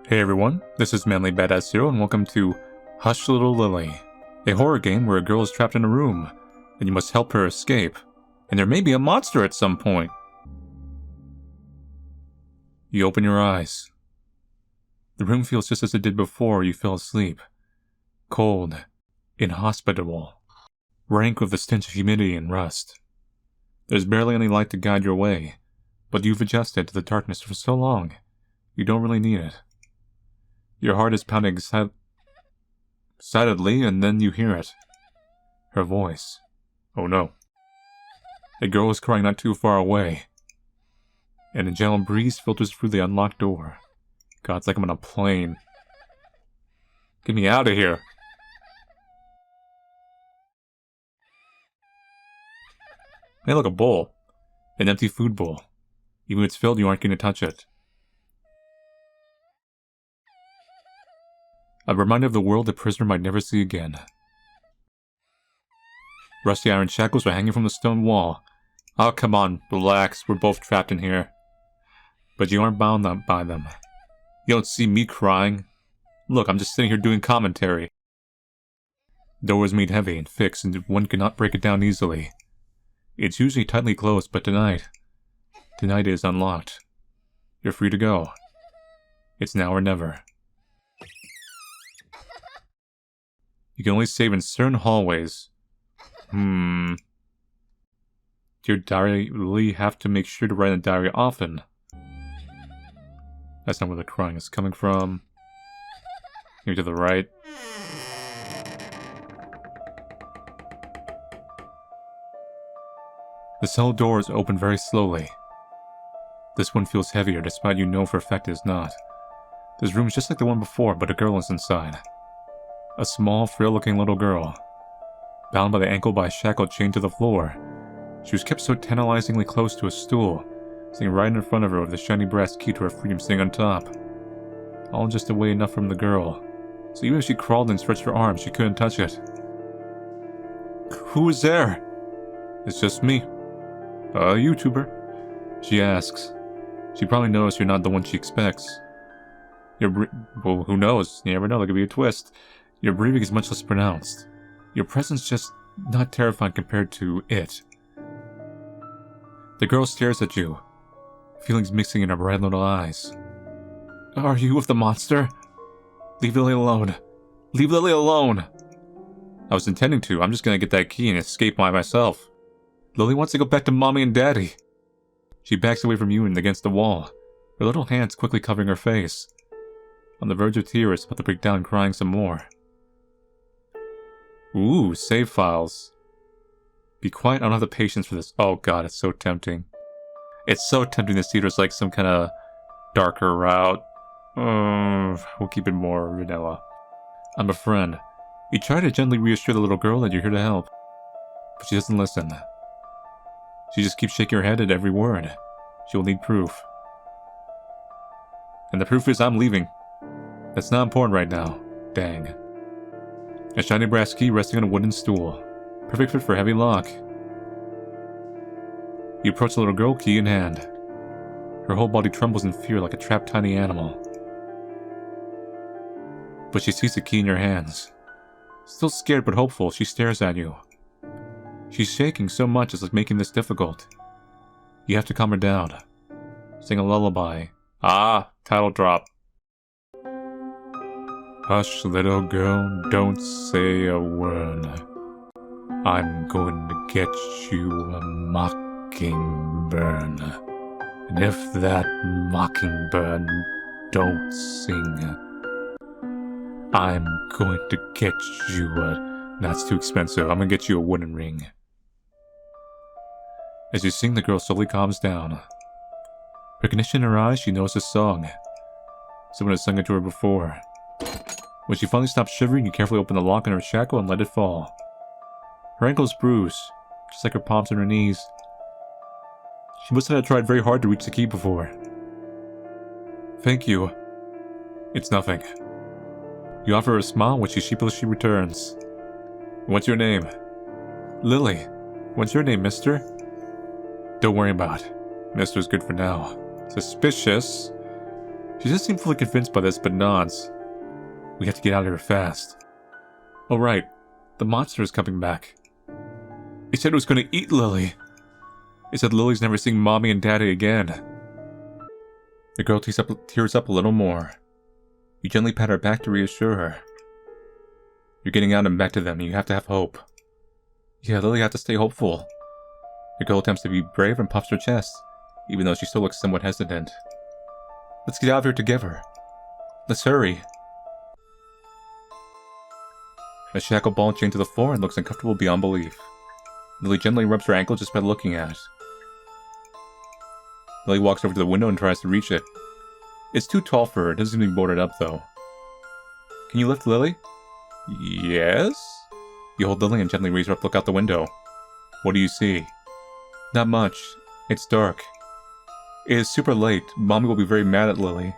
Hey everyone, this is Manly Badass Zero and welcome to Hush Little Lily, a horror game where a girl is trapped in a room, and you must help her escape, and there may be a monster at some point. You open your eyes. The room feels just as it did before you fell asleep. Cold, inhospitable, rank with the stench of humidity and rust. There's barely any light to guide your way, but you've adjusted to the darkness for so long, you don't really need it. Your heart is pounding excitedly, and then you hear it. Her voice. Oh no. A girl is crying not too far away, and a gentle breeze filters through the unlocked door. God, it's like I'm on a plane. Get me out of here. Hey, look, a bowl. An empty food bowl. Even if it's filled, you aren't going to touch it. A reminder of the world the prisoner might never see again. Rusty iron shackles are hanging from the stone wall. Oh, come on, relax, we're both trapped in here. But you aren't bound by them. You don't see me crying. Look, I'm just sitting here doing commentary. The door was made heavy and fixed, and one could not break it down easily. It's usually tightly closed, but tonight it is unlocked. You're free to go. It's now or never. You can only save in certain hallways. Do your diary really have to make sure to write in a diary often? That's not where the crying is coming from. Maybe to the right. The cell doors open very slowly. This one feels heavier, despite you know for a fact it is not. This room is just like the one before, but a girl is inside. A small, frail-looking little girl, bound by the ankle by a shackle chained to the floor. She was kept so tantalizingly close to a stool, sitting right in front of her with the shiny brass key to her freedom sitting on top. All just away enough from the girl, so even if she crawled and stretched her arms, she couldn't touch it. Who is there? It's just me. A YouTuber. She asks. She probably knows you're not the one she expects. Well, who knows? You never know, there could be a twist. Your breathing is much less pronounced. Your presence just not terrifying compared to it. The girl stares at you, feelings mixing in her bright little eyes. Are you with the monster? Leave Lily alone. Leave Lily alone! I was intending to. I'm just gonna get that key and escape by myself. Lily wants to go back to Mommy and Daddy. She backs away from you and against the wall, her little hands quickly covering her face. On the verge of tears, about to break down crying some more. Ooh, save files. Be quiet, I don't have the patience for this. Oh god, it's so tempting. It's so tempting to see there's like some kind of darker route. We'll keep it more vanilla. I'm a friend. You try to gently reassure the little girl that you're here to help, but she doesn't listen. She just keeps shaking her head at every word. She will need proof. And the proof is I'm leaving. That's not important right now. Dang. A shiny brass key resting on a wooden stool. Perfect fit for a heavy lock. You approach the little girl, key in hand. Her whole body trembles in fear like a trapped tiny animal. But she sees the key in your hands. Still scared but hopeful, she stares at you. She's shaking so much it's like making this difficult. You have to calm her down. Sing a lullaby. Ah, title drop. Hush, little girl, don't say a word. I'm going to get you a mockingbird. And if that mockingbird don't sing, I'm going to get you a... That's too expensive. I'm going to get you a wooden ring. As you sing, the girl slowly calms down. Recognition in her eyes, she knows the song. Someone has sung it to her before. When she finally stops shivering, you carefully open the lock on her shackle and let it fall. Her ankles bruise, just like her palms and her knees. She must have tried very hard to reach the key before. Thank you. It's nothing. You offer her a smile, which she sheepishly returns. What's your name? Lily. What's your name, mister? Don't worry about it. Mister's good for now. Suspicious. She doesn't seem fully convinced by this, but nods. We have to get out of here fast. Oh right, the monster is coming back. It said it was going to eat Lily. It said Lily's never seeing Mommy and Daddy again. The girl tears up a little more. You gently pat her back to reassure her. You're getting out and back to them, and you have to have hope. Yeah, Lily has to stay hopeful. The girl attempts to be brave and puffs her chest, even though she still looks somewhat hesitant. Let's get out of here together. Let's hurry. A shackled ball chained to the floor and looks uncomfortable beyond belief. Lily gently rubs her ankle just by looking at it. Lily walks over to the window and tries to reach it. It's too tall for her, it doesn't seem to be boarded up though. Can you lift Lily? Yes? You hold Lily and gently raise her up, look out the window. What do you see? Not much. It's dark. It is super late. Mommy will be very mad at Lily.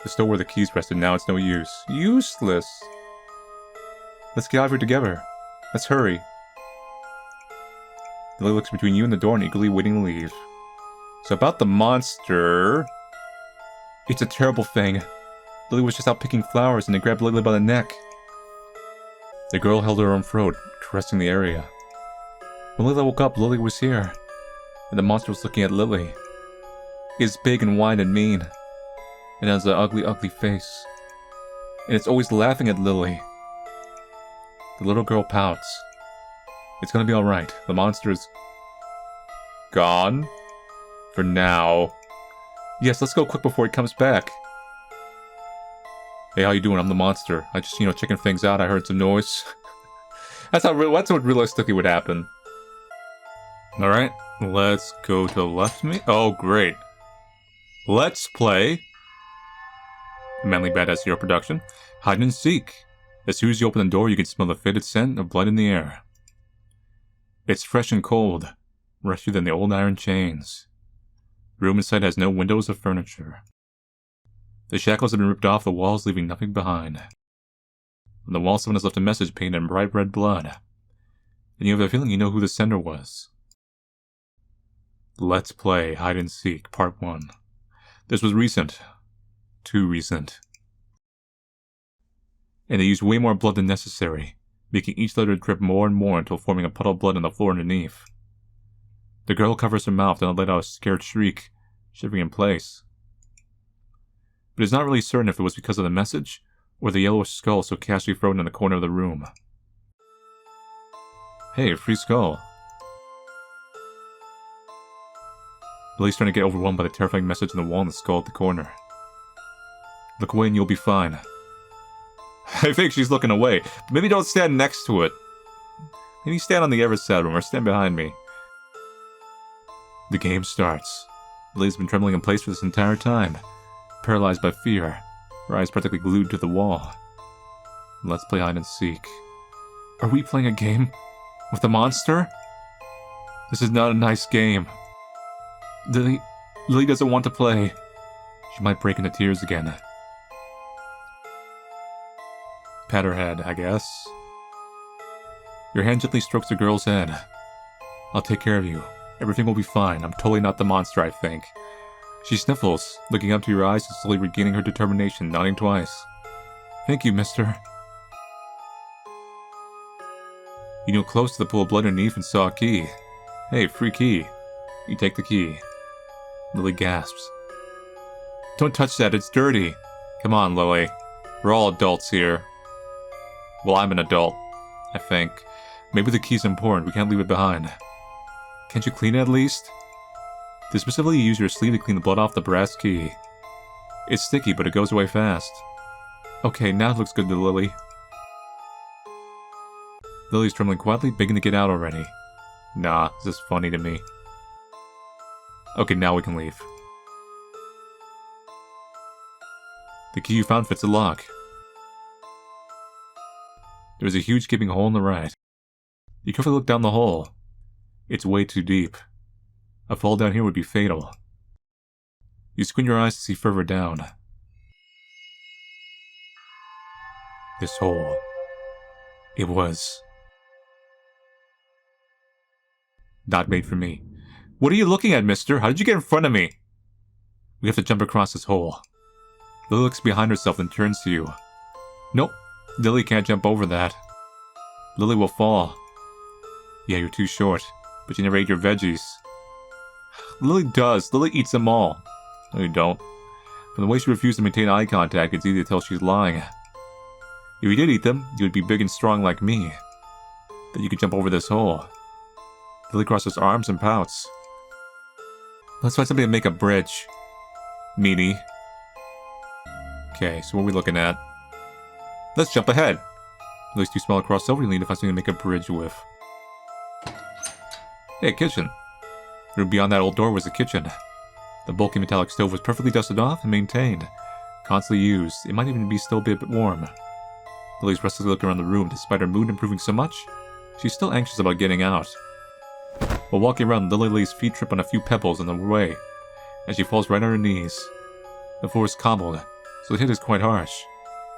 The store where the keys rested, now it's no use. Useless! Let's get out of here together. Let's hurry. Lily looks between you and the door and eagerly waiting to leave. So about the monster... It's a terrible thing. Lily was just out picking flowers and it grabbed Lily by the neck. The girl held her own throat, caressing the area. When Lily woke up, Lily was here. And the monster was looking at Lily. It's big and wide and mean. It has an ugly, ugly face. And it's always laughing at Lily. The little girl pouts. It's gonna be alright. The monster is... gone? For now. Yes, let's go quick before he comes back. Hey, how you doing? I'm the monster. I just, checking things out. I heard some noise. That's what realistically would happen. Alright, let's go to the left of me. Oh, great. Let's play... Manly Badass Hero Production. Hide and Seek. As soon as you open the door, you can smell the faded scent of blood in the air. It's fresh and cold, rushier than the old iron chains. The room inside has no windows or furniture. The shackles have been ripped off the walls, leaving nothing behind. On the wall, someone has left a message painted in bright red blood. And you have a feeling you know who the sender was. Let's play Hide and Seek, Part 1. This was recent. Too recent. And they used way more blood than necessary, making each letter drip more and more until forming a puddle of blood on the floor underneath. The girl covers her mouth and let out a scared shriek, shivering in place. But it's not really certain if it was because of the message, or the yellowish skull so casually thrown in the corner of the room. Hey, a free skull. Lily's starting to get overwhelmed by the terrifying message on the wall and the skull at the corner. Look away and you'll be fine. I think she's looking away. Maybe don't stand next to it. Maybe stand on the other side room or stand behind me. The game starts. Lily's been trembling in place for this entire time, paralyzed by fear, her eyes practically glued to the wall. Let's play hide and seek. Are we playing a game? With the monster? This is not a nice game. Lily doesn't want to play. She might break into tears again. Pat her head, I guess. Your hand gently strokes the girl's head. I'll take care of you. Everything will be fine. I'm totally not the monster, I think. She sniffles, looking up to your eyes and slowly regaining her determination, nodding twice. Thank you, mister. You knew close to the pool of blood underneath and saw a key. Hey, free key. You take the key. Lily gasps. Don't touch that, it's dirty. Come on, Lily. We're all adults here. Well, I'm an adult, I think. Maybe the key's important, we can't leave it behind. Can't you clean it at least? To specifically use your sleeve to clean the blood off the brass key. It's sticky, but it goes away fast. Okay, now it looks good to Lily. Lily's trembling quietly, begging to get out already. Nah, this is funny to me. Okay, now we can leave. The key you found fits the lock. There's a huge gaping hole in the right. You carefully look down the hole. It's way too deep. A fall down here would be fatal. You squint your eyes to see further down. This hole. It was not made for me. What are you looking at, mister? How did you get in front of me? We have to jump across this hole. Lily looks behind herself and turns to you. Nope, Lily can't jump over that. Lily will fall. Yeah, you're too short, but you never ate your veggies. Lily does. Lily eats them all. No, you don't. From the way she refused to maintain eye contact, it's easy to tell she's lying. If you did eat them, you would be big and strong like me. Then you could jump over this hole. Lily crosses arms and pouts. Let's find something to make a bridge. Meanie. Okay, so what are we looking at? Let's jump ahead. Lily's too small to cross over, you need to find something to make a bridge with. Hey, kitchen. The room beyond that old door was a kitchen. The bulky metallic stove was perfectly dusted off and maintained. Constantly used. It might even be still a bit warm. Lily's restlessly looking around the room. Despite her mood improving so much, she's still anxious about getting out. While walking around, Lily's feet trip on a few pebbles on the way, and she falls right on her knees. The floor is cobbled, so the hit is quite harsh.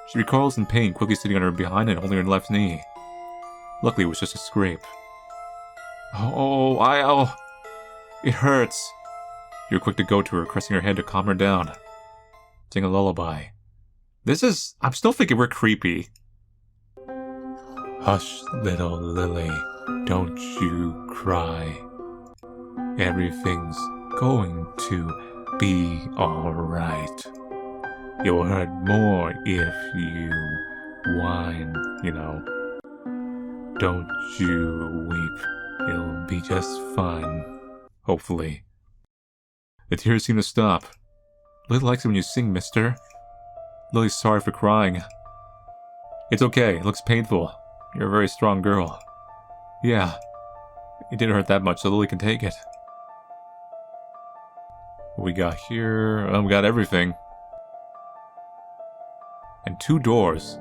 She recoils in pain, quickly sitting on her behind and holding her left knee. Luckily, it was just a scrape. Oh, it hurts. You're quick to go to her, caressing her head to calm her down. Sing a lullaby. I'm still thinking we're creepy. Hush, little Lily, don't you cry. Everything's going to be alright. You'll hurt more if you whine, you know. Don't you weep. It'll be just fine. Hopefully. The tears seem to stop. Lily likes it when you sing, mister. Lily's sorry for crying. It's okay. It looks painful. You're a very strong girl. Yeah. It didn't hurt that much, so Lily can take it. What we got here? We got everything. And 2 doors.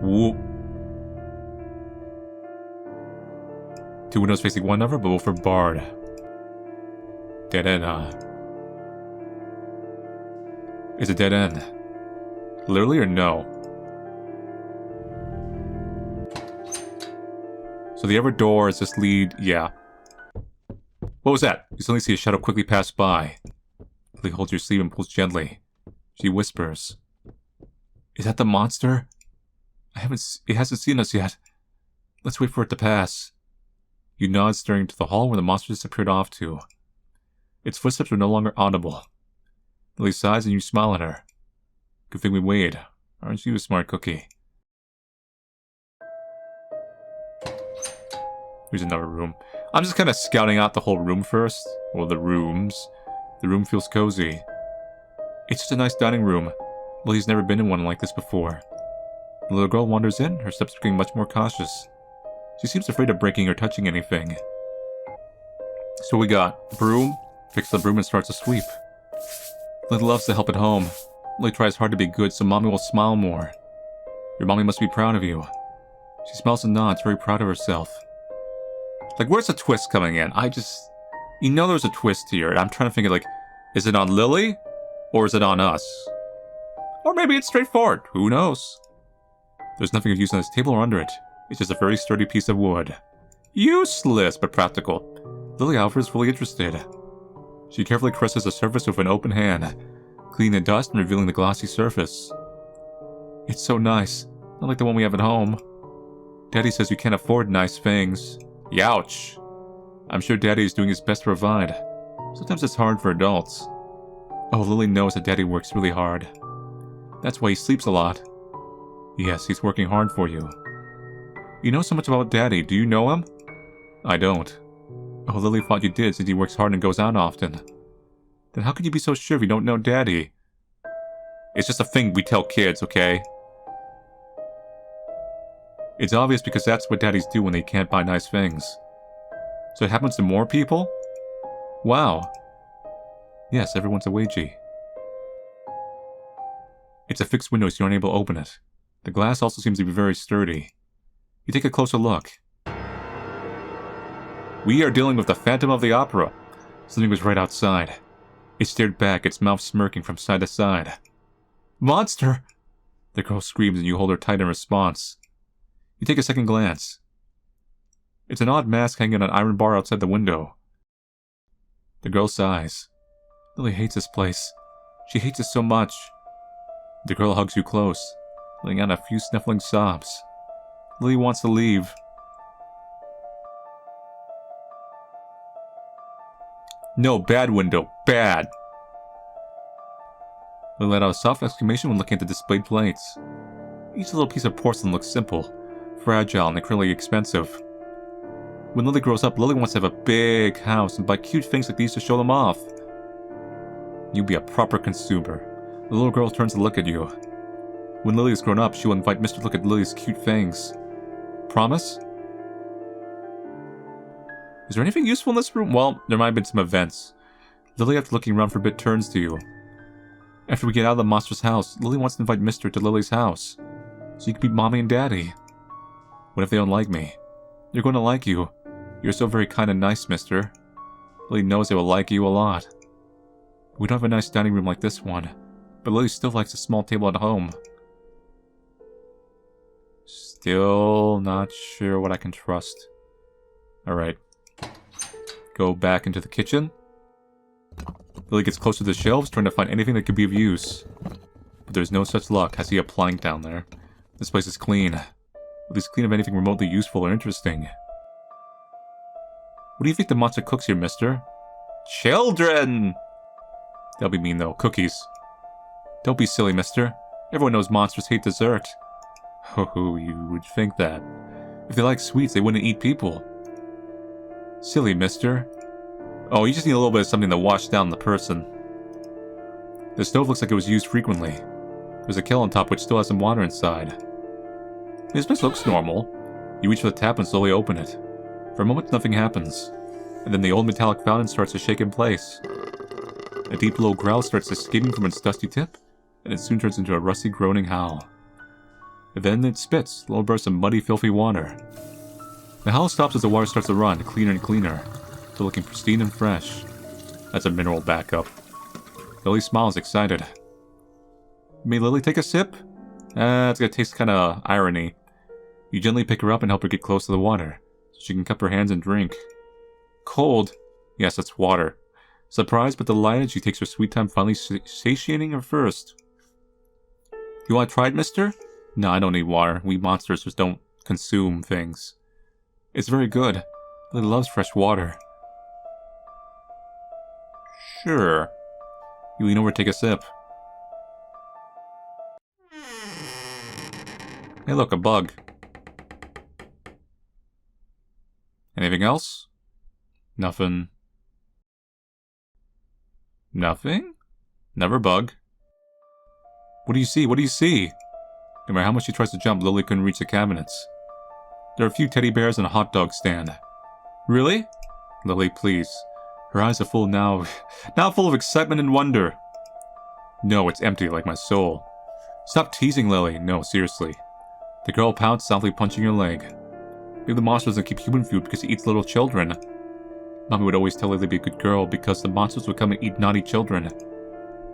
Whoop. 2 windows facing one another, but both are barred. Dead end, huh? It's a dead end. Literally or no? So the other doors just lead... yeah. What was that? You suddenly see a shadow quickly pass by. Lily holds your sleeve and pulls gently. She whispers. Is that the monster? It hasn't seen us yet. Let's wait for it to pass. You nod, staring into the hall where the monster disappeared off to. Its footsteps are no longer audible. Lily sighs and you smile at her. Good thing we waited. Aren't you a smart cookie? Here's another room. I'm just kind of scouting out the whole room first. Or the rooms. The room feels cozy. It's just a nice dining room. Lily's never been in one like this before. The little girl wanders in, her steps becoming much more cautious. She seems afraid of breaking or touching anything. So we got broom. Picks the broom and starts to sweep. Lily loves to help at home. Lily tries hard to be good so mommy will smile more. Your mommy must be proud of you. She smiles and nods, very proud of herself. Like, where's the twist coming in? You know there's a twist here. And I'm trying to think of, like, is it on Lily? Or is it on us? Or maybe it's straightforward. Who knows? There's nothing of use on this table or under it. It's just a very sturdy piece of wood. Useless, but practical. Lily, however, is fully interested. She carefully caresses the surface with an open hand, cleaning the dust and revealing the glossy surface. It's so nice. Not like the one we have at home. Daddy says you can't afford nice things. Youch. I'm sure Daddy is doing his best to provide. Sometimes it's hard for adults. Oh, Lily knows that Daddy works really hard. That's why he sleeps a lot. Yes, he's working hard for you. You know so much about Daddy. Do you know him? I don't. Oh, Lily thought you did since he works hard and goes out often. Then how can you be so sure if you don't know Daddy? It's just a thing we tell kids, okay? It's obvious because that's what daddies do when they can't buy nice things. So it happens to more people? Wow. Yes, everyone's a wagey. It's a fixed window so you're unable to open it. The glass also seems to be very sturdy. You take a closer look. We are dealing with the Phantom of the Opera. Something was right outside. It stared back, its mouth smirking from side to side. Monster! The girl screams and you hold her tight in response. You take a second glance. It's an odd mask hanging on an iron bar outside the window. The girl sighs. Lily hates this place. She hates it so much. The girl hugs you close, letting out a few snuffling sobs. Lily wants to leave. No, bad window. Bad. Lily let out a soft exclamation when looking at the displayed plates. Each little piece of porcelain looks simple, fragile, and incredibly expensive. When Lily grows up, Lily wants to have a big house and buy cute things like these to show them off. You'll be a proper consumer. The little girl turns to look at you. When Lily is grown up, she will invite Mr. to look at Lily's cute things. Promise? Is there anything useful in this room? Well, there might have been some events. Lily, after looking around for a bit, turns to you. After we get out of the monster's house, Lily wants to invite Mr. to Lily's house, so you can meet Mommy and Daddy. What if they don't like me? They're going to like you. You're so very kind and nice, Mister. Lily knows they will like you a lot. We don't have a nice dining room like this one, but Lily still likes a small table at home. Still not sure what I can trust. Alright. Go back into the kitchen. Lily gets close to the shelves, trying to find anything that could be of use. But there's no such luck. I see a plank down there. This place is clean. At least clean of anything remotely useful or interesting. What do you think the monster cooks here, mister? Children! That'll be mean, though. Cookies. Don't be silly, mister. Everyone knows monsters hate dessert. Oh, you would think that. If they like sweets, they wouldn't eat people. Silly, mister. Oh, you just need a little bit of something to wash down the person. The stove looks like it was used frequently. There's a kettle on top which still has some water inside. This place looks normal. You reach for the tap and slowly open it. For a moment, nothing happens. And then the old metallic fountain starts to shake in place. A deep low growl starts escaping from its dusty tip, and it soon turns into a rusty groaning howl. And then it spits little bursts of muddy, filthy water. The howl stops as the water starts to run, cleaner and cleaner, till looking pristine and fresh. That's a mineral backup. Lily smiles, excited. May Lily take a sip? It's gonna taste kinda irony. You gently pick her up and help her get close to the water, so she can cup her hands and drink. Cold? Yes, that's water. Surprised but delighted, she takes her sweet time finally satiating her thirst. You want to try it, mister? No, I don't need water. We monsters just don't consume things. It's very good. Lily loves fresh water. Sure. You lean over to take a sip. Hey look, a bug. Anything else? Nothing. Nothing? Never bug. What do you see? What do you see? No matter how much she tries to jump, Lily couldn't reach the cabinets. There are a few teddy bears and a hot dog stand. Really? Lily, please. Her eyes are full now full of excitement and wonder. No, it's empty like my soul. Stop teasing, Lily. No, seriously. The girl pouts, softly punching her leg. Maybe the monster doesn't keep human food because he eats little children. Mommy would always tell Lily to be a good girl because the monsters would come and eat naughty children.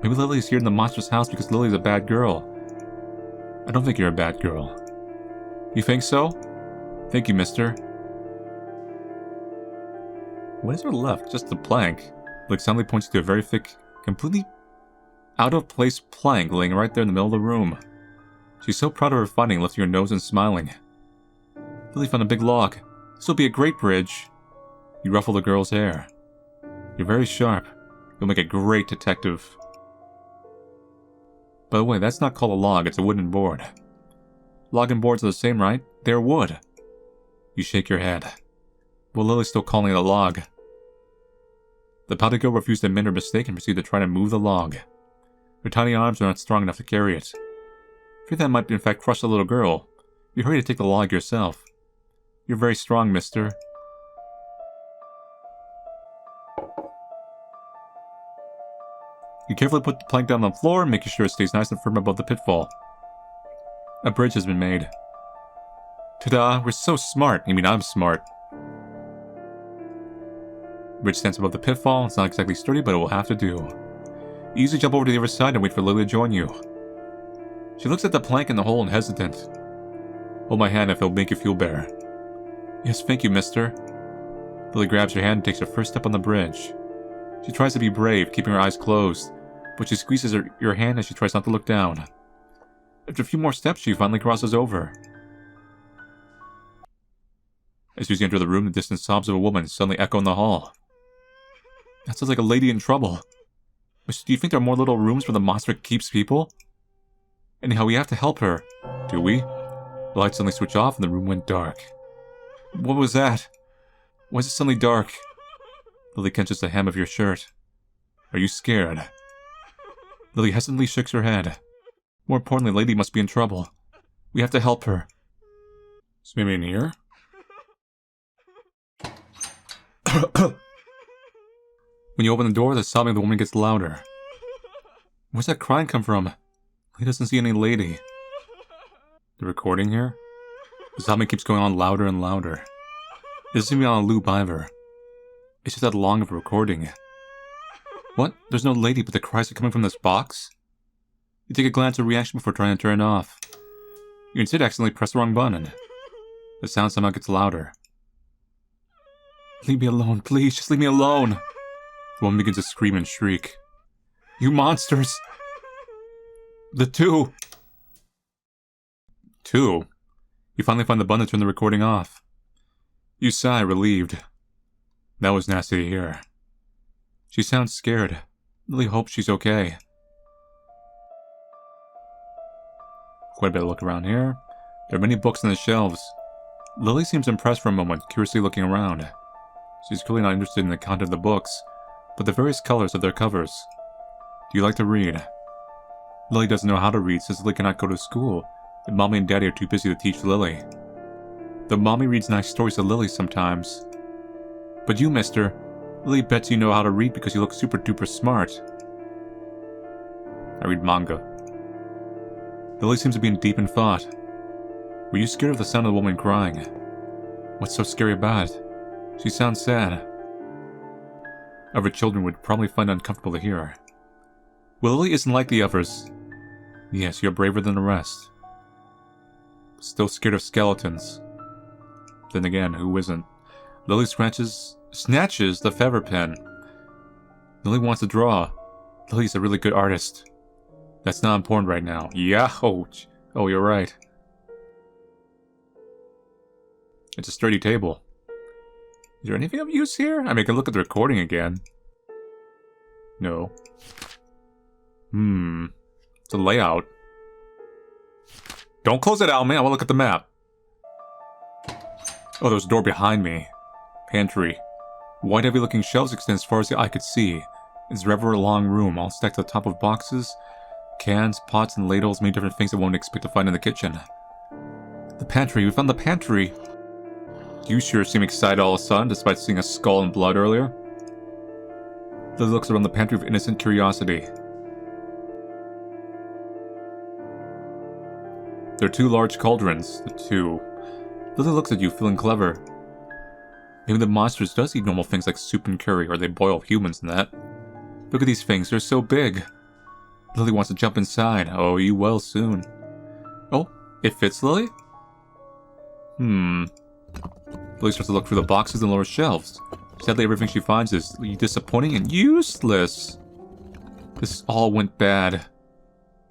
Maybe Lily is here in the monster's house because Lily's a bad girl. I don't think you're a bad girl. You think so? Thank you, mister. What is her left? Just the plank. Like suddenly points to a very thick, completely out-of-place plank laying right there in the middle of the room. She's so proud of her finding, lifting her nose and smiling. Lily found a big log. This will be a great bridge. You ruffle the girl's hair. You're very sharp. You'll make a great detective. By the way, that's not called a log, it's a wooden board. Log and boards are the same, right? They're wood. You shake your head. Well, Lily's still calling it a log. The pouty girl refused to admit her mistake and proceeded to try to move the log. Her tiny arms are not strong enough to carry it. Fear that might in fact crush the little girl. You hurry to take the log yourself. You're very strong, mister. You carefully put the plank down on the floor, making sure it stays nice and firm above the pitfall. A bridge has been made. Ta-da, we're so smart. You mean I'm smart. The bridge stands above the pitfall. It's not exactly sturdy, but it will have to do. You easily jump over to the other side and wait for Lily to join you. She looks at the plank in the hole and hesitant. Hold my hand if it'll make you feel better. Yes, thank you, mister. Lily grabs your hand and takes her first step on the bridge. She tries to be brave, keeping her eyes closed, but she squeezes your hand as she tries not to look down. After a few more steps, she finally crosses over. As soon as you enter the room, the distant sobs of a woman suddenly echo in the hall. That sounds like a lady in trouble. Mister, do you think there are more little rooms where the monster keeps people? Anyhow, we have to help her. Do we? The lights suddenly switch off and the room went dark. What was that? Why is it suddenly dark? Lily catches the hem of your shirt. Are you scared? Lily hesitantly shakes her head. More importantly, Lady must be in trouble. We have to help her. Is maybe in here? When you open the door, the sobbing of the woman gets louder. Where's that crying come from? He doesn't see any lady. The recording here? The sobbing keeps going on louder and louder. It doesn't seem to be on a loop either. It's just that long of a recording. What? There's no lady, but the cries are coming from this box? You take a glance at reaction before trying to turn it off. You instead accidentally press the wrong button. The sound somehow gets louder. Leave me alone, please, just leave me alone. The woman begins to scream and shriek. You monsters! The two! Two? You finally find the button to turn the recording off. You sigh, relieved. That was nasty to hear. She sounds scared. Lily hopes she's okay. Quite a bit of look around here. There are many books on the shelves. Lily seems impressed for a moment, curiously looking around. She's clearly not interested in the content of the books, but the various colors of their covers. Do you like to read? Lily doesn't know how to read since Lily cannot go to school, and Mommy and Daddy are too busy to teach Lily. Though Mommy reads nice stories to Lily sometimes. But you, mister, Lily bets you know how to read because you look super duper smart. I read manga. Lily seems to be in deep in thought. Were you scared of the sound of the woman crying? What's so scary about it? She sounds sad. Other children would probably find it uncomfortable to hear. Well, Lily isn't like the others. Yes, you're braver than the rest. Still scared of skeletons. Then again, who isn't? Lily snatches the feather pen. Lily wants to draw. Lily's a really good artist. That's not important right now. Yeah, oh, you're right. It's a sturdy table. Is there anything of use here? I mean, I can look at the recording again. No. It's a layout. Don't close it out, man. I want to look at the map. Oh, there's a door behind me. Pantry. Wide, heavy-looking shelves extend as far as the eye could see. It's a rather long room, all stacked to the top of boxes, cans, pots, and ladles, many different things that one would expect to find in the kitchen. The pantry. We found the pantry. You sure seem excited all of a sudden, despite seeing a skull and blood earlier. Lily looks around the pantry with innocent curiosity. There are two large cauldrons. Lily looks at you, feeling clever. Maybe the monsters does eat normal things like soup and curry, or they boil humans and that. Look at these things, they're so big. Lily wants to jump inside. Oh, you will soon. Oh, it fits, Lily? Lily starts to look through the boxes and lower shelves. Sadly, everything she finds is disappointing and useless. This all went bad.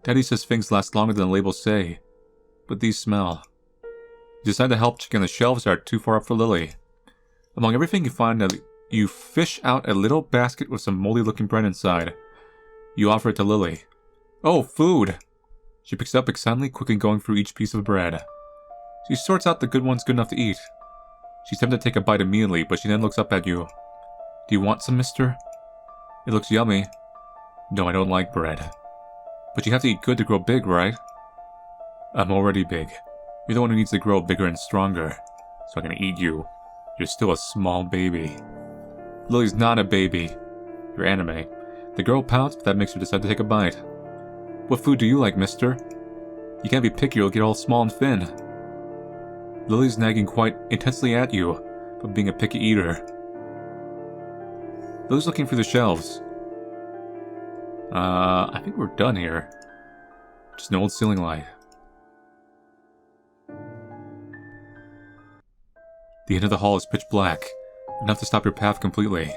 Daddy says things last longer than the labels say. But these smell. You decide to help check on the shelves that are too far up for Lily. Among everything you find, you fish out a little basket with some moldy-looking bread inside. You offer it to Lily. Oh, food! She picks it up excitedly, quickly going through each piece of bread. She sorts out the good ones good enough to eat. She's tempted to take a bite immediately, but she then looks up at you. Do you want some, mister? It looks yummy. No, I don't like bread. But you have to eat good to grow big, right? I'm already big. You're the one who needs to grow bigger and stronger. So I'm gonna eat you. You're still a small baby. Lily's not a baby. You're anime. The girl pouts, but that makes her decide to take a bite. What food do you like, mister? You can't be picky, you'll get all small and thin. Lily's nagging quite intensely at you, for being a picky eater. Lily's looking through the shelves. I think we're done here. Just an old ceiling light. The end of the hall is pitch black, enough to stop your path completely.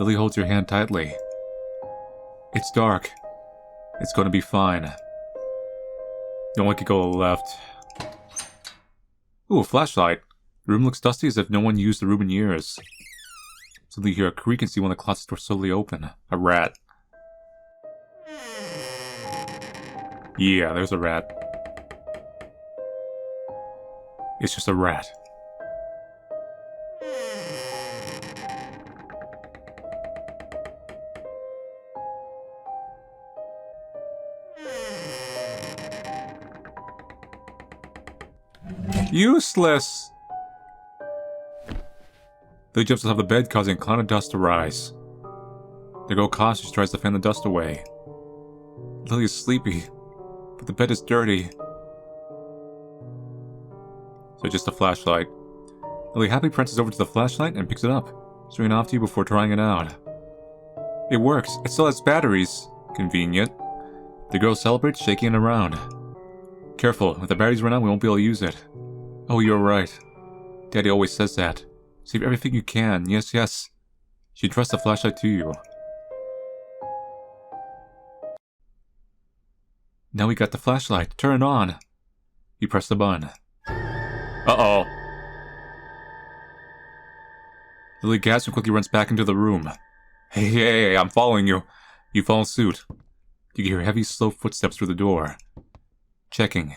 Lily holds your hand tightly. It's dark. It's gonna be fine. No one could go to the left. Ooh, a flashlight. The room looks dusty as if no one used the room in years. Suddenly you hear a creak and see one of the closet doors slowly open. A rat. Yeah, there's a rat. It's just a rat. Useless! Lily jumps off the bed, causing a cloud of dust to rise. The girl cautious tries to fan the dust away. Lily is sleepy, but the bed is dirty. So just a flashlight. Lily happily prances over to the flashlight and picks it up, showing it off to you before trying it out. It works. It still has batteries. Convenient. The girl celebrates, shaking it around. Careful, if the batteries run out, we won't be able to use it. Oh, you're right. Daddy always says that. Save everything you can. Yes, yes. She trusts the flashlight to you. Now we got the flashlight. Turn it on. You press the button. Uh-oh. Lily gasps and quickly runs back into the room. Hey, I'm following you. You follow suit. You hear heavy, slow footsteps through the door. Checking.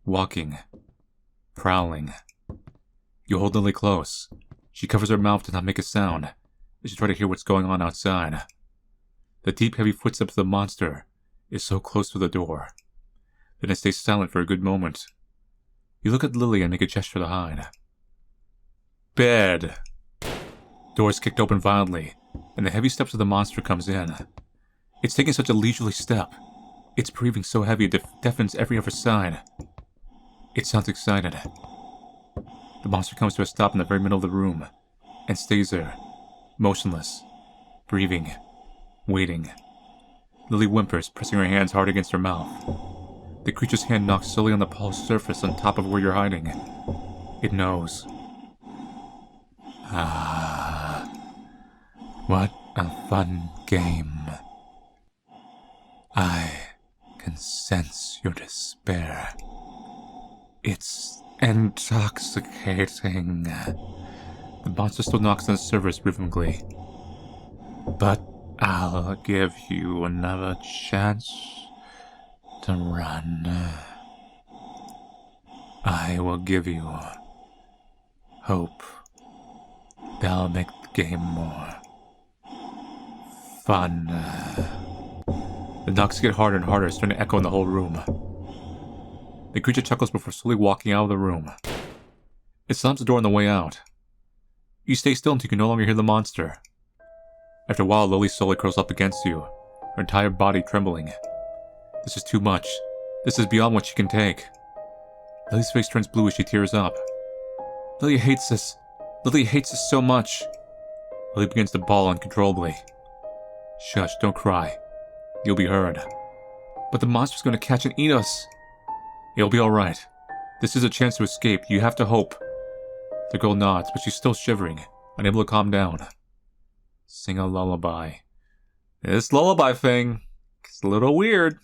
Walking. Prowling. You hold Lily close. She covers her mouth to not make a sound as you try to hear what's going on outside. The deep, heavy footsteps of the monster is so close to the door. Then it stays silent for a good moment. You look at Lily and make a gesture to hide. Bed. Doors kicked open violently, and the heavy steps of the monster comes in. It's taking such a leisurely step. Its breathing so heavy it deafens every other side. It sounds excited. The monster comes to a stop in the very middle of the room, and stays there, motionless, breathing, waiting. Lily whimpers, pressing her hands hard against her mouth. The creature's hand knocks slowly on the polished surface on top of where you're hiding. It knows. Ah, what a fun game. I can sense your despair. It's intoxicating. The monster still knocks on the surface rhythmically. But I'll give you another chance to run. I will give you hope. That'll make the game more fun. The knocks get harder and harder, starting to echo in the whole room. The creature chuckles before slowly walking out of the room. It slams the door on the way out. You stay still until you can no longer hear the monster. After a while, Lily slowly curls up against you, her entire body trembling. This is too much. This is beyond what she can take. Lily's face turns blue as she tears up. Lily hates this. Lily hates this so much. Lily begins to bawl uncontrollably. Shush, don't cry. You'll be heard. But the monster's going to catch and eat us. It'll be alright. This is a chance to escape. You have to hope. The girl nods, but she's still shivering, unable to calm down. Sing a lullaby. This lullaby thing is a little weird.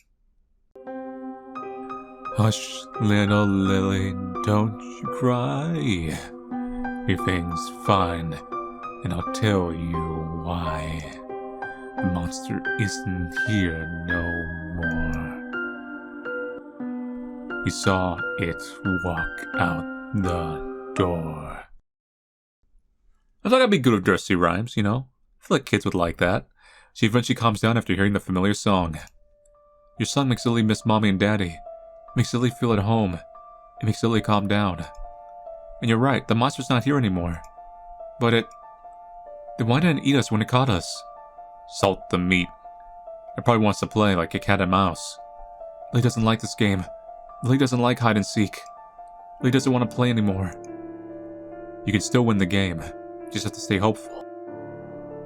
Hush, little Lily, don't you cry. Everything's fine, and I'll tell you why. The monster isn't here no more. We saw it walk out the door. I thought I'd be good with Dirty rhymes, you know? I feel like kids would like that. She eventually calms down after hearing the familiar song. Your song makes Lily miss Mommy and Daddy. It makes Lily feel at home. It makes Lily calm down. And you're right, the monster's not here anymore. But then why didn't it eat us when it caught us? Salt the meat. It probably wants to play like a cat and mouse. Lily doesn't like this game. Lily doesn't like hide and seek. Lily doesn't want to play anymore. You can still win the game. You just have to stay hopeful.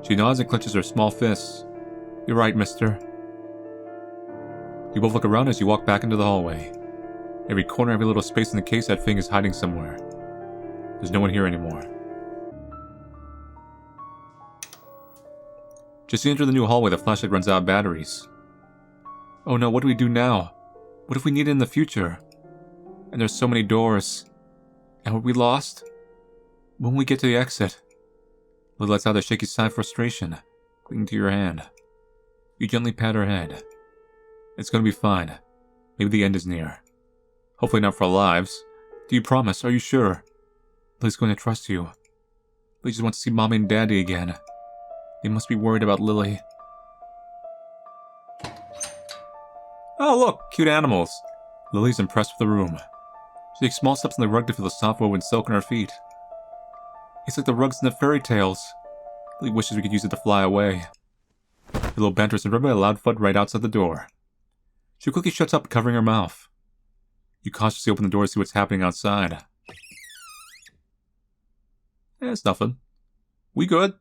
She nods and clenches her small fists. You're right, mister. You both look around as you walk back into the hallway. Every corner, every little space in the case, that thing is hiding somewhere. There's no one here anymore. Just enter the new hallway, the flashlight runs out of batteries. Oh no, what do we do now? What if we need it in the future? And there's so many doors. And were we lost? When we get to the exit? Lily lets out a shaky sigh of frustration, clinging to your hand. You gently pat her head. It's gonna be fine. Maybe the end is near. Hopefully not for our lives. Do you promise? Are you sure? Lily's going to trust you. Lily just wants to see Mommy and Daddy again. They must be worried about Lily. Oh look, cute animals. Lily's impressed with the room. She takes small steps on the rug to feel the soft woven silk on her feet. It's like the rugs in the fairy tales. Lily wishes we could use it to fly away. The little banter is interrupted by a loud thud right outside the door. She quickly shuts up, covering her mouth. You cautiously open the door to see what's happening outside. It's nothing. We good?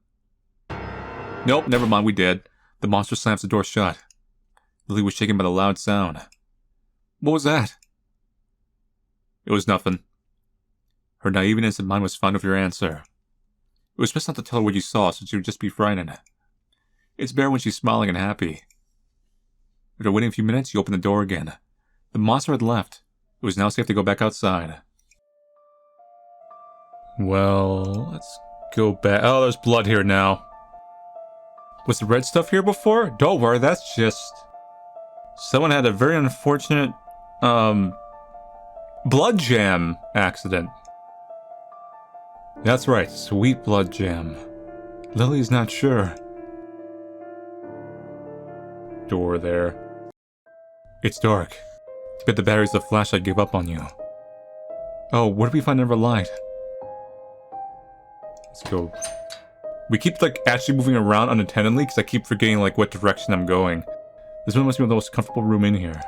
Nope, never mind, we did. The monster slams the door shut. Lily was shaken by the loud sound. What was that? It was nothing. Her naive and innocent mind was fond of your answer. It was best not to tell her what you saw, since she would just be frightened. It's better when she's smiling and happy. After waiting a few minutes, you opened the door again. The monster had left. It was now safe to go back outside. Well, let's go back. Oh, there's blood here now. Was the red stuff here before? Don't worry, that's just... someone had a very unfortunate, blood jam accident. That's right, sweet blood jam. Lily's not sure. Door there. It's dark. I bet the batteries of the flashlight gave up on you. Oh, where did we find another light? Let's go. We keep, like, actually moving around unattendedly because I keep forgetting, like, what direction I'm going. This one must be the most comfortable room in here.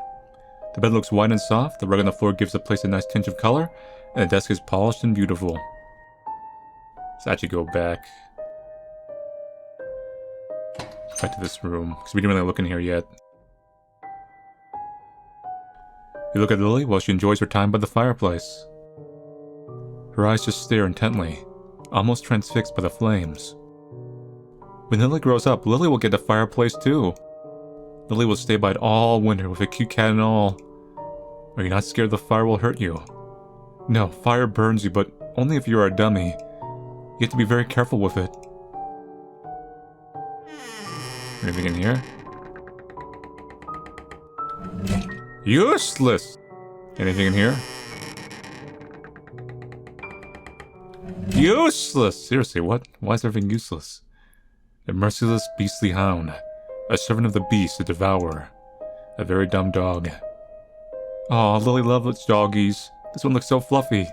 The bed looks wide and soft, the rug on the floor gives the place a nice tinge of color, and the desk is polished and beautiful. Let's actually go back to this room, because we didn't really look in here yet. You look at Lily while she enjoys her time by the fireplace. Her eyes just stare intently, almost transfixed by the flames. When Lily grows up, Lily will get a fireplace too. Lily will stay by it all winter with a cute cat and all. Are you not scared the fire will hurt you? No, fire burns you, but only if you are a dummy. You have to be very careful with it. Anything in here? Useless! Anything in here? Useless! Seriously, what? Why is everything useless? A merciless, beastly hound. A servant of the beast, a devourer. A very dumb dog. Aw, Lily loves its doggies. This one looks so fluffy.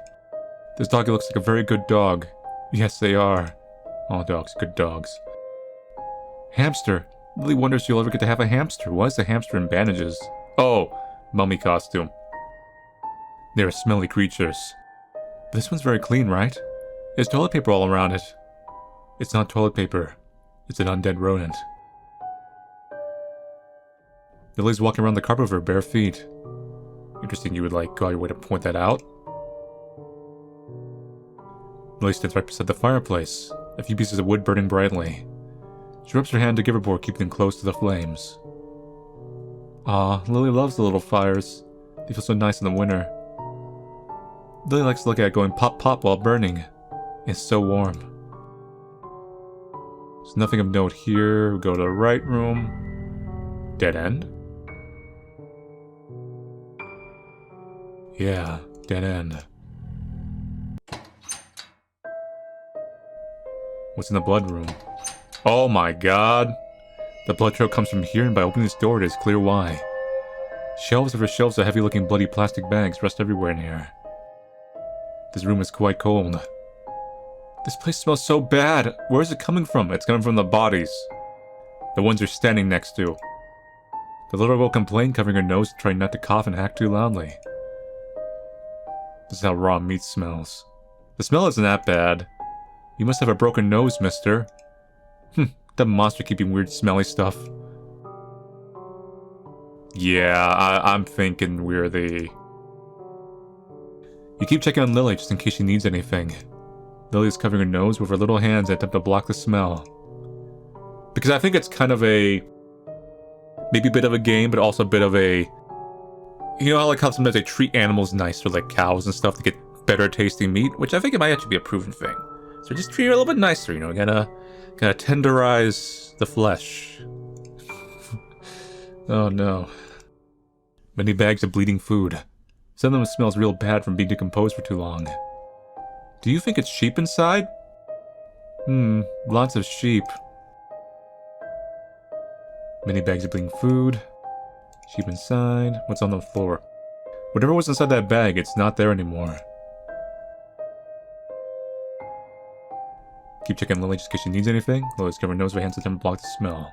This doggy looks like a very good dog. Yes, they are. All dogs, good dogs. Hamster. Lily wonders if you'll ever get to have a hamster. Why is the hamster in bandages? Oh, mummy costume. They're smelly creatures. This one's very clean, right? There's toilet paper all around it. It's not toilet paper. It's an undead rodent. Lily's walking around the carpet with her bare feet. Interesting you would, like, go out your way to point that out. Lily stands right beside the fireplace, a few pieces of wood burning brightly. She rubs her hand to giverboard, keeping them close to the flames. Aw, Lily loves the little fires. They feel so nice in the winter. Lily likes to look at it going pop pop while burning. It's so warm. There's nothing of note here. We go to the right room. Dead end? Yeah, dead end. What's in the blood room? Oh my god! The blood trail comes from here, and by opening this door it is clear why. Shelves over shelves of heavy-looking bloody plastic bags rest everywhere in here. This room is quite cold. This place smells so bad! Where is it coming from? It's coming from the bodies. The ones you're standing next to. The little girl complained, covering her nose, trying not to cough and hack too loudly. This is how raw meat smells. The smell isn't that bad. You must have a broken nose, mister. That monster keeping weird smelly stuff. Yeah, I'm thinking we're the... You keep checking on Lily just in case she needs anything. Lily is covering her nose with her little hands that attempt to block the smell. Because I think it's kind of a... maybe a bit of a game, but also a bit of a... You know how sometimes they treat animals nicer, like cows and stuff, to get better tasting meat? Which I think it might actually be a proven thing. So just treat it a little bit nicer, you know, gotta tenderize the flesh. Oh no. Many bags of bleeding food. Some of them smells real bad from being decomposed for too long. Do you think it's sheep inside? Lots of sheep. Many bags of bleeding food. Sheep inside. What's on the floor? Whatever was inside that bag, it's not there anymore. Keep checking Lily just in case she needs anything. Lily's covering her nose with hands to block the smell.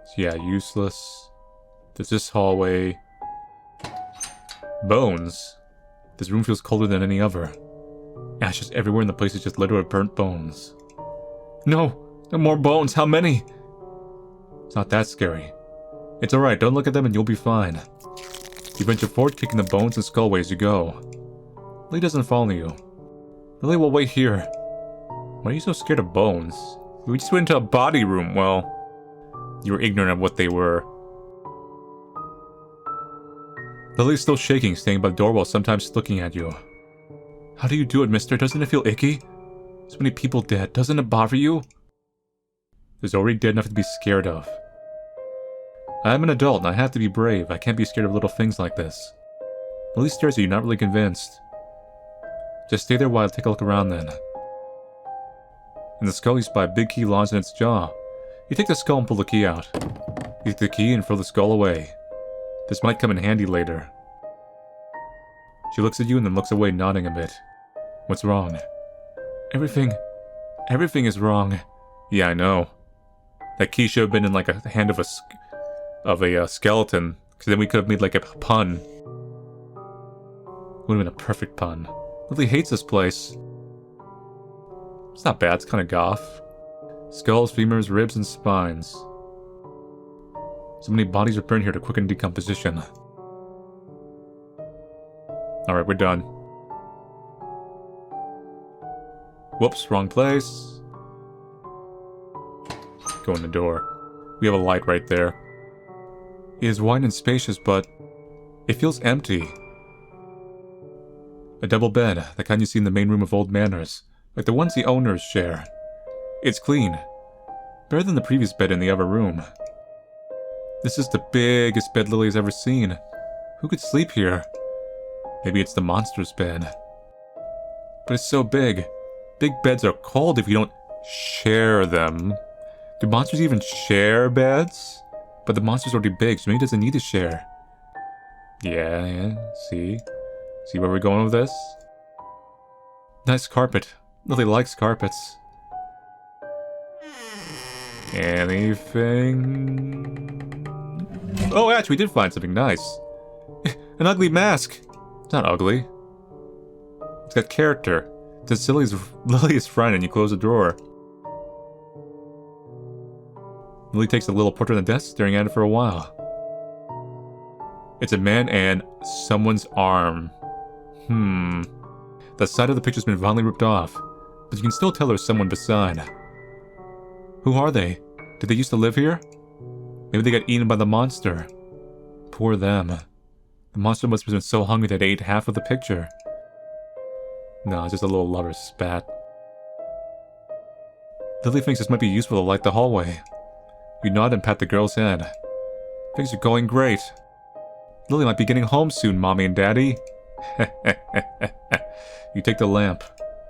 So yeah, useless. There's this hallway. Bones. This room feels colder than any other. Ashes everywhere and the place is just littered with burnt bones. No! No more bones! How many? It's not that scary. It's alright, don't look at them and you'll be fine. You venture forward, kicking the bones and skullway as you go. Lily doesn't follow you. Lily will wait here. Why are you so scared of bones? We just went into a body room. Well, you were ignorant of what they were. Lily's still shaking, staying by the door while sometimes looking at you. How do you do it, mister? Doesn't it feel icky? So many people dead. Doesn't it bother you? There's already dead enough to be scared of. I'm an adult and I have to be brave. I can't be scared of little things like this. Lily stares at you, not really convinced. Just stay there while I take a look around then. In the skull you spy a big key lodged in its jaw. You take the skull and pull the key out. You take the key and throw the skull away. This might come in handy later. She looks at you and then looks away, nodding a bit. What's wrong? Everything is wrong. Yeah, I know. That key should have been in like a hand of a skeleton, because then we could have made like a pun. Would have been a perfect pun. Lily hates this place. It's not bad, it's kind of goth. Skulls, femurs, ribs, and spines. So many bodies are burned here to quicken decomposition. Alright, we're done. Whoops, wrong place. Go in the door. We have a light right there. It is wide and spacious, but it feels empty. A double bed, the kind you see in the main room of old manors, like the ones the owners share. It's clean. Better than the previous bed in the other room. This is the biggest bed Lily has ever seen. Who could sleep here? Maybe it's the monster's bed. But it's so big. Big beds are cold if you don't share them. Do monsters even share beds? But the monster's already big, so maybe it doesn't need to share. Yeah, see? See where we're going with this? Nice carpet. Lily likes carpets. Anything? Oh, actually, we did find something nice. An ugly mask. It's not ugly. It's got character. It's Lily's friend, and you close the drawer. Lily takes a little portrait on the desk, staring at it for a while. It's a man and someone's arm. The side of the picture's been violently ripped off, but you can still tell there's someone beside. Who are they? Did they used to live here? Maybe they got eaten by the monster. Poor them. The monster must have been so hungry that they ate half of the picture. No, it's just a little lover spat. Lily thinks this might be useful to light the hallway. You nod and pat the girl's head. Things are going great. Lily might be getting home soon, Mommy and Daddy. You take the lamp.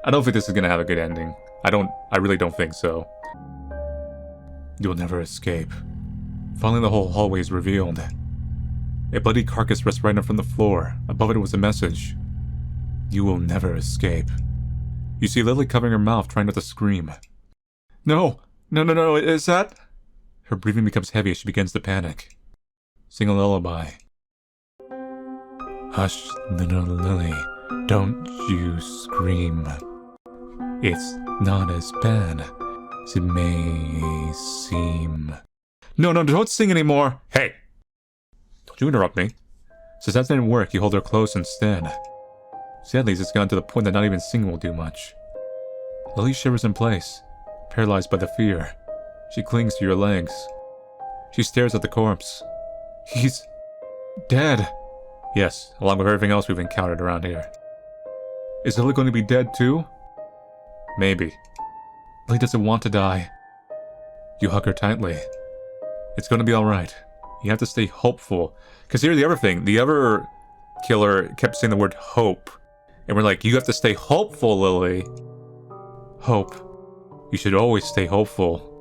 I don't think this is gonna have a good ending. I really don't think so. You'll never escape. Finally, the whole hallway is revealed. A bloody carcass rests right up from the floor. Above it was a message. You will never escape. You see Lily covering her mouth, trying not to scream. No, is that? Her breathing becomes heavy as she begins to panic. Sing a lullaby. Hush, little Lily, don't you scream. It's not as bad as it may seem. No, don't sing anymore! Hey! Don't you interrupt me. Since that didn't work, you hold her close instead. Sadly, it's gotten to the point that not even singing will do much. Lily shivers in place. paralyzed by the fear. She clings to your legs. She stares at the corpse. He's dead. Yes, along with everything else we've encountered around here. Is Lily going to be dead too? Maybe. Lily doesn't want to die. You hug her tightly. It's going to be alright. You have to stay hopeful. Because here's the other thing. The other killer kept saying the word hope. And we're like, you have to stay hopeful, Lily. Hope. You should always stay hopeful.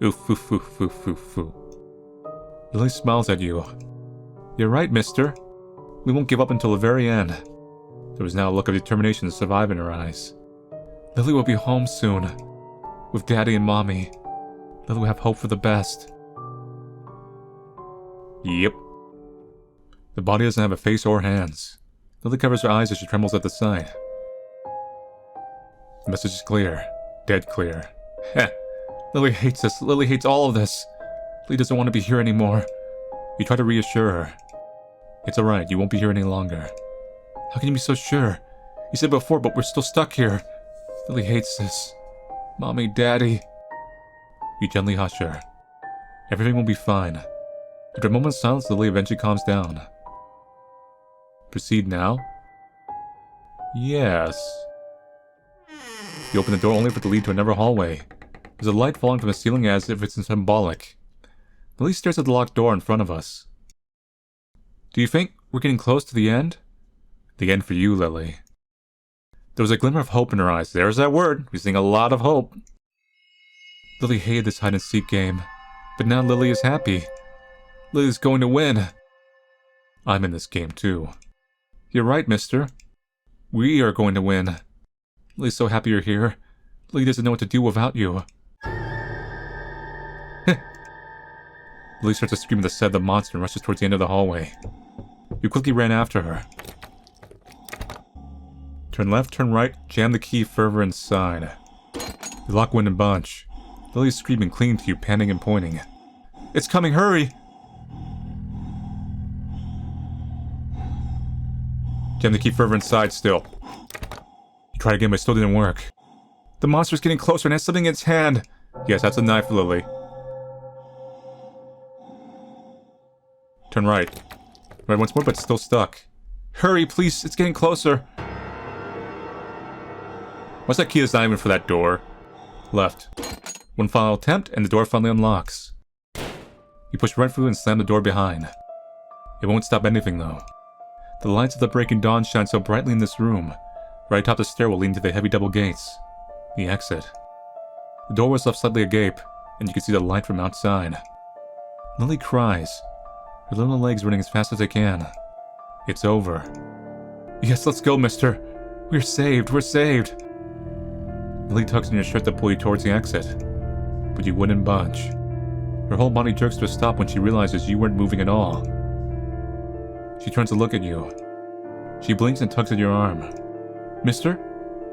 Oof, oof, oof, oof, oof, oof. Lily smiles at you. You're right, mister. We won't give up until the very end. There was now a look of determination to survive in her eyes. Lily will be home soon. With Daddy and Mommy. Lily will have hope for the best. Yep. The body doesn't have a face or hands. Lily covers her eyes as she trembles at the sight. The message is clear. Dead clear. Heh. Lily hates this. Lily hates all of this. Lily doesn't want to be here anymore. You try to reassure her. It's alright, you won't be here any longer. How can you be so sure? You said before, but we're still stuck here. Lily hates this. Mommy, Daddy. You gently hush her. Everything will be fine. After a moment's silence, Lily eventually calms down. Proceed now? Yes. You open the door only for it to lead to another hallway. There's a light falling from the ceiling as if it's symbolic. Lily stares at the locked door in front of us. Do you think we're getting close to the end? The end for you, Lily. There was a glimmer of hope in her eyes. There's that word. We're seeing a lot of hope. Lily hated this hide-and-seek game. But now Lily is happy. Lily's going to win. I'm in this game, too. You're right, mister. We are going to win. Lily's so happy you're here. Lily doesn't know what to do without you. Lily starts to scream at the sight of the monster and rushes towards the end of the hallway. You quickly ran after her. Turn left, turn right, jam the key further inside. You lock wind and bunch. Lily's screaming, clinging to you, panting and pointing. It's coming, hurry! Jam the key further inside still. You tried again, but it still didn't work. The monster's getting closer and has something in its hand. Yes, that's a knife, Lily. Turn right. Right once more, but still stuck. Hurry, please, it's getting closer. What's that key that's not even for that door? Left. One final attempt, and the door finally unlocks. You push right through and slam the door behind. It won't stop anything, though. The lights of the breaking dawn shine so brightly in this room. Right atop the stairwell leading to the heavy double gates. The exit. The door was left slightly agape, and you can see the light from outside. Lily cries. Her little legs running as fast as they can. It's over. Yes, let's go, mister. We're saved, we're saved. Lily tugs in your shirt to pull you towards the exit. But you wouldn't budge. Her whole body jerks to a stop when she realizes you weren't moving at all. She turns to look at you. She blinks and tugs at your arm. Mister?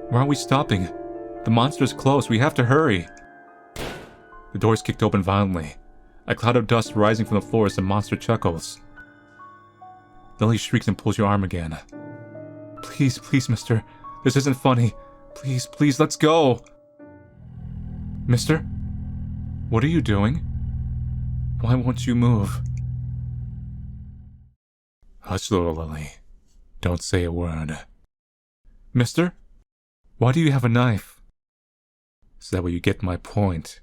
Why aren't we stopping? The monster's close, we have to hurry. The door is kicked open violently. A cloud of dust rising from the floor as the monster chuckles. Lily shrieks and pulls your arm again. Please, please, mister. This isn't funny. Please, please, let's go. Mister? What are you doing? Why won't you move? Hush, little Lily. Don't say a word. Mister? Why do you have a knife? Is that where you get my point?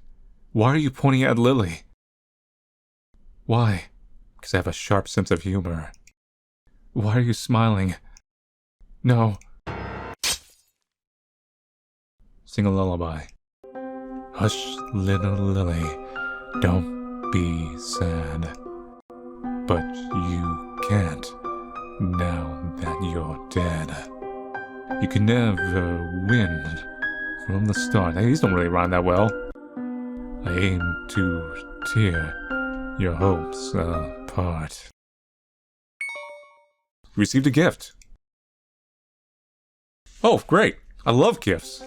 Why are you pointing at Lily? Why? Because I have a sharp sense of humor. Why are you smiling? No. Sing a lullaby. Hush, little Lily, don't be sad. But you can't, now that you're dead. You can never win from the start. Hey, these don't really rhyme that well. I aim to tear your hopes apart. Received a gift. Oh, great. I love gifts.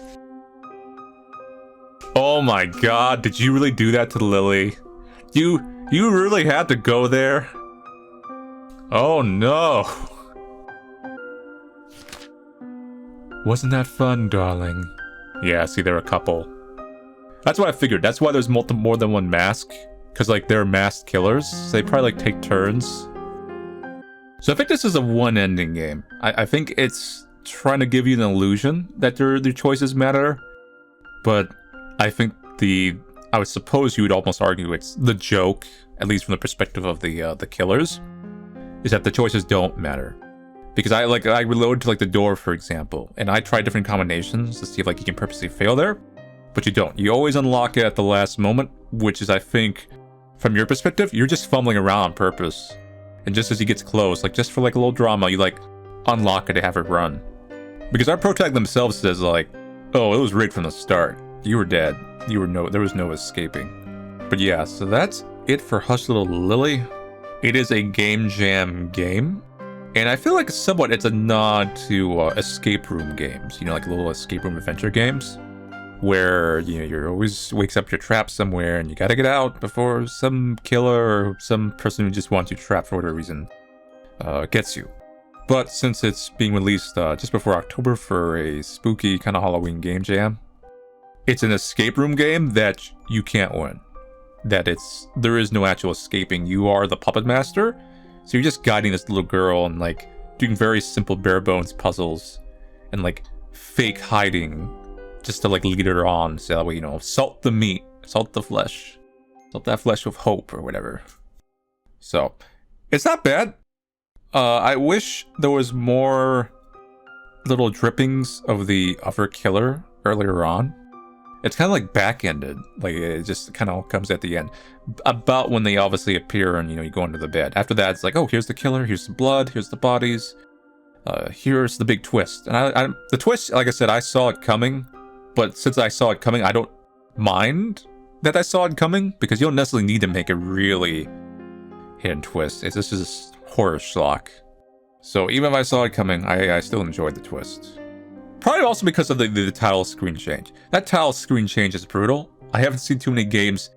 Oh my god, did you really do that to Lily? You really had to go there? Oh no. Wasn't that fun, darling? Yeah, see, they're a couple. That's what I figured. That's why there's more than one mask. Because, like, they're masked killers. So they probably, like, take turns. So I think this is a one-ending game. I think it's trying to give you an illusion that their choices matter. But I think I would suppose you would almost argue it's the joke, at least from the perspective of the killers, is that the choices don't matter. Because I reload to, like, the door, for example, and I try different combinations to see if, like, you can purposely fail there. But you don't. You always unlock it at the last moment, which is, I think, from your perspective, you're just fumbling around on purpose. And just as he gets close, like, just for, like, a little drama, you, like, unlock it to have it run. Because our protag themselves says, like, oh, it was rigged from the start. You were dead. There was no escaping. But yeah, so that's it for Hush Little Lily. It is a game jam game. And I feel like somewhat it's a nod to escape room games. You know, like little escape room adventure games. Where, you know, you're always wakes up, you're trapped somewhere, and you gotta get out before some killer or some person who just wants you trapped for whatever reason gets you. But since it's being released just before October for a spooky kind of Halloween game jam, it's an escape room game that you can't win. There is no actual escaping. You are the puppet master, so you're just guiding this little girl and, like, doing very simple bare bones puzzles and, like, fake hiding just to, like, lead her on, so that way, you know, salt the meat, salt the flesh, salt that flesh with hope or whatever. So, it's not bad. I wish there was more little drippings of the other killer earlier on. It's kind of like back-ended, like it just kind of comes at the end, about when they obviously appear and, you know, you go into the bed. After that, it's like, oh, here's the killer, here's the blood, here's the bodies, here's the big twist. And the twist, like I said, I saw it coming. But since I saw it coming, I don't mind that I saw it coming, because you don't necessarily need to make a really hidden twist. This is just horror schlock. So even if I saw it coming, I still enjoyed the twist. Probably also because of the title screen change. That title screen change is brutal. I haven't seen too many games.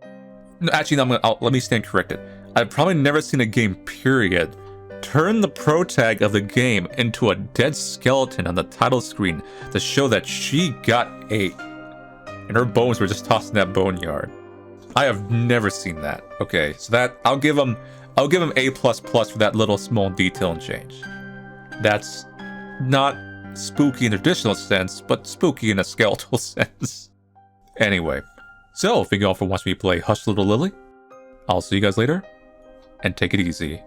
No, actually, let me stand corrected. I've probably never seen a game, period, turn the protag of the game into a dead skeleton on the title screen to show that she got ate and her bones were just tossed in that boneyard. I have never seen that. Okay, so that I'll give him A++ for that little small detail and change. That's not spooky in the traditional sense, but spooky in a skeletal sense. Anyway, so thank you all for watching me play Hush Little Lily. I'll see you guys later, and take it easy.